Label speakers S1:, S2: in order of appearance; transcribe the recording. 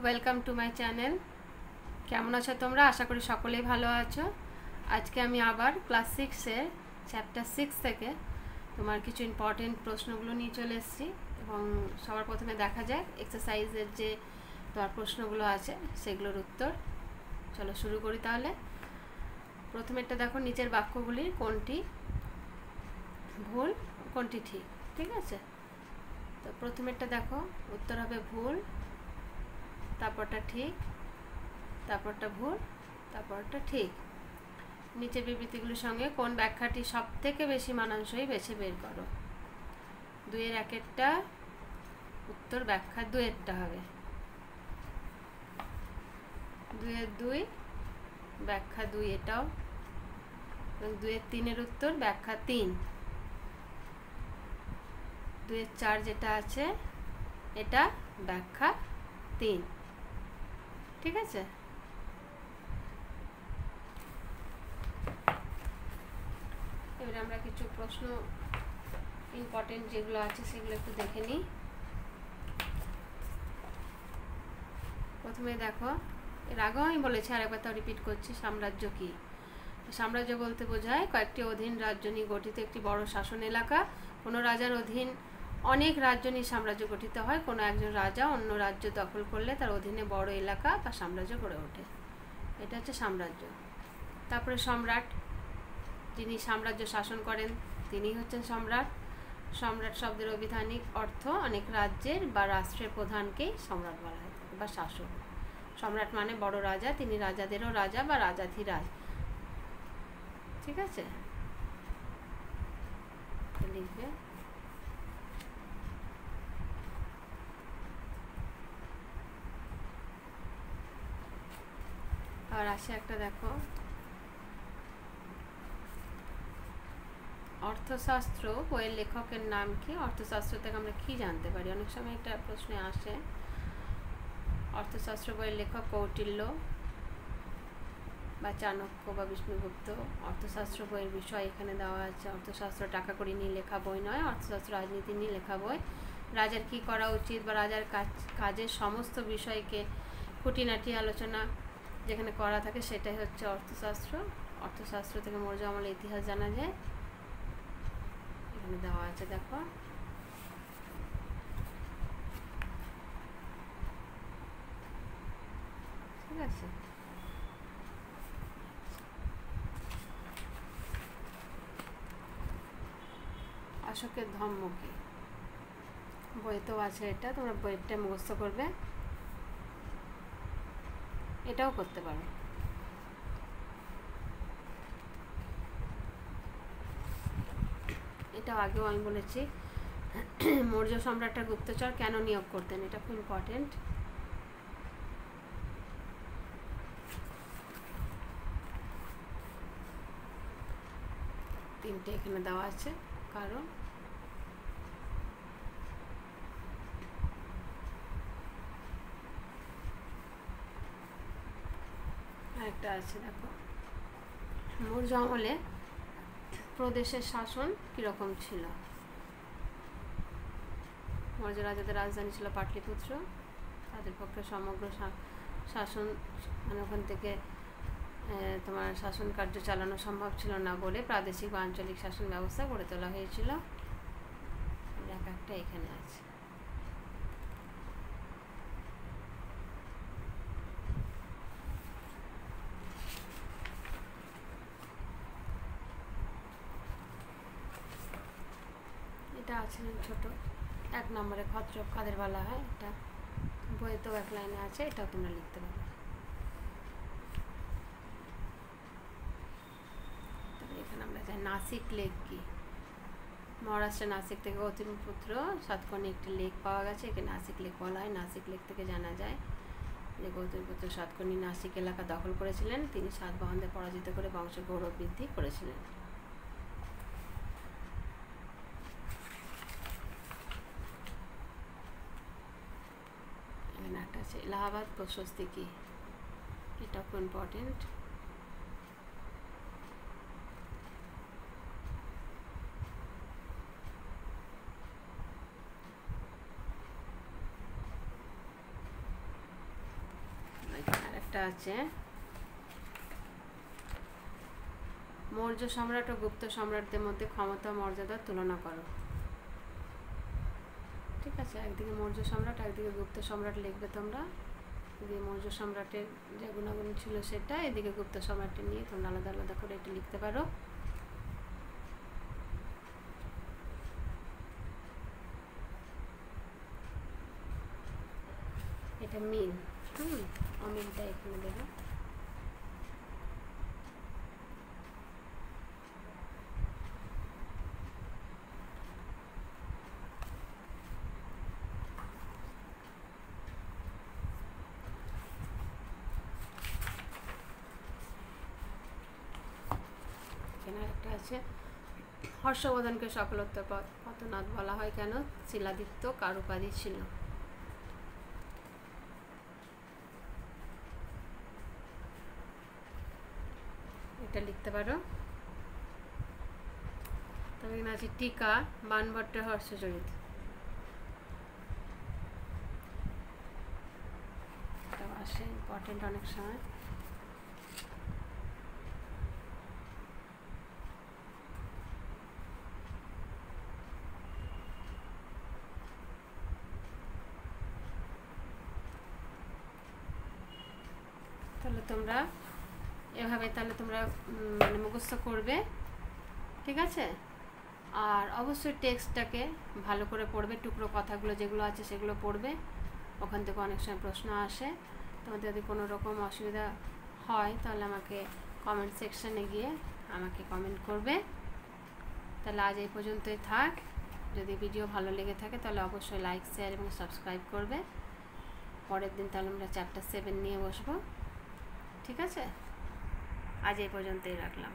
S1: Welcome to my channel. কেমন আছো তোমরা? আশা করি সকলেই ভালো আছো। আজকে আমি আবার ক্লাস 6-এর চ্যাপ্টার 6 থেকে তোমার কিছু ইম্পর্টেন্ট প্রশ্নগুলো নিয়ে চলে এসেছি এবং সবার প্রথমে দেখা যাক এক্সারসাইজের যে তোমার প্রশ্নগুলো আছে সেগুলোর উত্তর। চলো শুরু করি তাহলে। প্রথমেরটা দেখো, নিচের বাক্যগুলির কোনটি ভুল কোনটি ঠিক। ঠিক আছে, তো প্রথমেরটা দেখো, উত্তর হবে ভুল, তারপরটা ঠিক, তারপরটা ভুল, তারপরটা ঠিক। নিচের বিবৃতিগুলির সঙ্গে কোন ব্যাখ্যাটি সব থেকে বেশি মানানসই বেছে বের করো। 2-এর 1-এরটা উত্তর ব্যাখ্যা 2-এরটা হবে। 2-এর 2 ব্যাখ্যা 2 এটাও, এবং 2-এর 3-এর উত্তর ব্যাখ্যা 3। 2-এর 4 যেটা আছে এটা ব্যাখ্যা 3। ঠিক আছে, এবারে আমরা কিছু প্রশ্ন ইম্পর্টেন্ট যেগুলো আছে সেগুলো একটু দেখে নিই। প্রথমে দেখো, এর আগেও আমি বলেছি, আরেকবার তাও রিপিট করছি, সাম্রাজ্য কি? সাম্রাজ্য বলতে বোঝায় কয়েকটি অধীন রাজ্য নিয়ে গঠিত একটি বড় শাসন এলাকা। কোনো রাজার অধীন অনেক রাজ্য নিয়ে সাম্রাজ্য গঠিত হয়। কোনো একজন রাজা অন্য রাজ্য দখল করলে তার অধীনে বড় এলাকা বা সাম্রাজ্য গড়ে ওঠে। এটা হচ্ছে সাম্রাজ্য। তারপরে সম্রাট, যিনি সাম্রাজ্য শাসন করেন তিনি হচ্ছেন সম্রাট। সম্রাট শব্দের অভিধানিক অর্থ অনেক রাজ্যের বা রাষ্ট্রের প্রধানকেই সম্রাট বলা হয় বা শাসক। সম্রাট মানে বড় রাজা, তিনি রাজাদেরও রাজা বা রাজাধিরাজ। ঠিক আছে, লিখবে। আর আসে একটা দেখো, অর্থশাস্ত্র বইয়ের লেখকের নাম কি? অর্থশাস্ত্র থেকে আমরা কি জানতে পারি? অনেক সময় একটা প্রশ্নে আসে। অর্থশাস্ত্র বইয়ের লেখক কৌটিল্য বা চাণক্য বা বিষ্ণুগুপ্ত। অর্থশাস্ত্র বইয়ের বিষয় এখানে দেওয়া আছে। অর্থশাস্ত্র টাকা কড়ি নিয়ে লেখা বই নয়, অর্থশাস্ত্র রাজনীতি নিয়ে লেখা বই। রাজার কি করা উচিত বা রাজার কাজের সমস্ত বিষয়কে খুঁটিনাটি আলোচনা যেখানে করা থাকে সেটাই হচ্ছে অর্থশাস্ত্র। অর্থশাস্ত্র থেকে মৌর্য আমলের ইতিহাস জানা যায়, এখানে দেওয়া আছে দেখো। ঠিক আছে, অশোকের ধর্ম কি? বইতেও আছে, এটা তোমরা বইটা মুখস্থ করবে, এটাও করতে পারো। এটাও আগেও আমি বলেছি। মৌর্য সম্রাটরা গুপ্তচর কেন নিয়োগ করতেন? এটা খুব ইম্পর্টেন্ট। তিনটে এখানে দেওয়া আছে কারণ। আরেকটা আছে দেখো, মৌর্য আমলে প্রদেশের শাসন কীরকম ছিল? মৌর্য রাজাদের রাজধানী ছিল পাটলিপুত্র। তাদের পক্ষে সমগ্র শাসন মানে ওখান থেকে তোমার শাসন কার্য চালানো সম্ভব ছিল না বলে প্রাদেশিক বা আঞ্চলিক শাসন ব্যবস্থা গড়ে তোলা হয়েছিল। এক একটা এখানে আছে। এটা আছে ছোট 1 নম্বরে, খদ্রব কাদের বলা হয়? এটা বইতেও 1 লাইনে আছে, এটাও তোমরা লিখতে পারো। তারপরে এখানে আমরা যাই, নাসিক লেক কি? মহারাষ্ট্রের নাসিক থেকে গৌতমপুত্র সাতকর্ণী একটি লেক পাওয়া গেছে, একে নাসিক লেক বলা হয়। নাসিক লেক থেকে জানা যায় যে গৌতমপুত্র সাতকর্ণী নাসিক এলাকা দখল করেছিলেন। তিনি সাতবাহনদের পরাজিত করে বংশের গৌরব বৃদ্ধি করেছিলেন। এখানে একটা আছে, এলাহাবাদ প্রশস্তি কি? এটা খুব ইম্পর্টেন্ট। একটা আছে, মৌর্য সম্রাট ও গুপ্ত সম্রাটদের মধ্যে ক্ষমতা মর্যাদার তুলনা করো। ঠিক আছে, একদিকে মৌর্য সম্রাট, একদিকে গুপ্ত সম্রাট লিখবে তোমরা। এদিকে মৌর্য সম্রাটের যে গুণাগুণ ছিল সেটা, এদিকে গুপ্ত সম্রাটের নিয়ে তোমরা আলাদা আলাদা করে এটা লিখতে পারো। এটা মিল, অমিলটা এখানে দেবো। এখানে একটা আছে, হর্ষবর্ধনকে সকলোত্তর পথনাথ বলা হয় কেন? শিলাদিত্য কার উপাধি ছিল? এটা লিখতে পারো। তবে এখানে আছে টিকা, বাণভট্টের হর্ষচরিত। এটা আসে ইম্পর্টেন্ট অনেক সময়। তাহলে তোমরা এভাবে মানে মুখস্থ করবে, ঠিক আছে? আর অবশ্যই টেক্সটটাকে ভালো করে পড়বে, টুকরো কথাগুলো যেগুলো আছে সেগুলো পড়বে, ওখান থেকে অনেক সময় প্রশ্ন আসে। তোমাদের যদি কোনো রকম অসুবিধা হয় তাহলে আমাকে কমেন্ট সেকশানে গিয়ে আমাকে কমেন্ট করবে। তাহলে আজ এই পর্যন্তই থাক। যদি ভিডিও ভালো লেগে থাকে তাহলে অবশ্যই লাইক, শেয়ার এবং সাবস্ক্রাইব করবে। পরের দিন তাহলে আমরা চ্যাপ্টার 7 নিয়ে বসবো, ঠিক আছে? আজ এই পর্যন্তই রাখলাম।